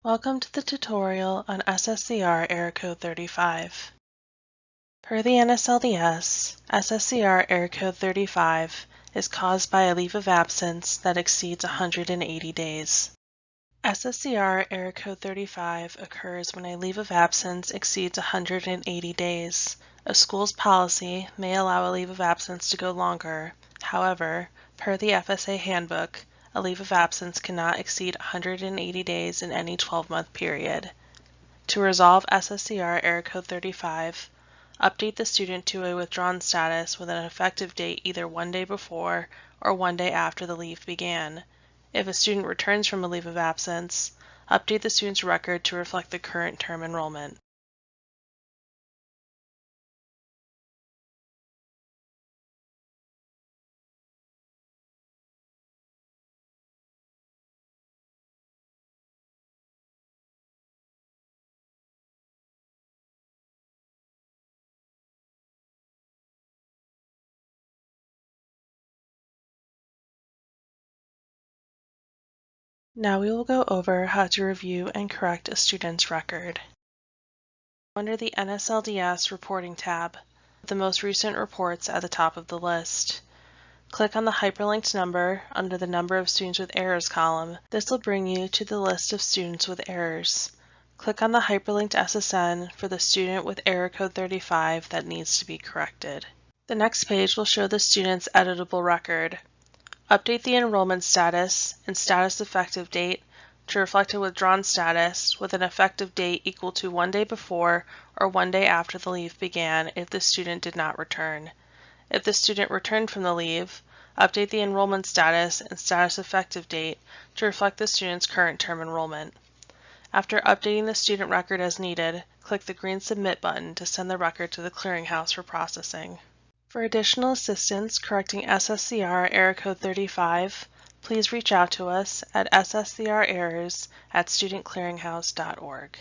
Welcome to the tutorial on SSCR Error Code 35. Per the NSLDS, SSCR Error Code 35 is caused by a leave of absence that exceeds 180 days. SSCR Error Code 35 occurs when a leave of absence exceeds 180 days. A school's policy may allow a leave of absence to go longer. However, per the FSA Handbook, a leave of absence cannot exceed 180 days in any 12-month period. To resolve SSCR Error Code 35, update the student to a withdrawn status with an effective date either one day before or one day after the leave began. If a student returns from a leave of absence, update the student's record to reflect the current term enrollment. Now we will go over how to review and correct a student's record. Under the NSLDS Reporting tab, the most recent reports at the top of the list. Click on the hyperlinked number under the Number of Students with Errors column. This will bring you to the list of students with errors. Click on the hyperlinked SSN for the student with Error Code 35 that needs to be corrected. The next page will show the student's editable record. Update the enrollment status and status effective date to reflect a withdrawn status with an effective date equal to one day before or one day after the leave began if the student did not return. If the student returned from the leave, update the enrollment status and status effective date to reflect the student's current term enrollment. After updating the student record as needed, click the green Submit button to send the record to the Clearinghouse for processing. For additional assistance correcting SSCR Error Code 35, please reach out to us at sscrerrors@studentclearinghouse.org.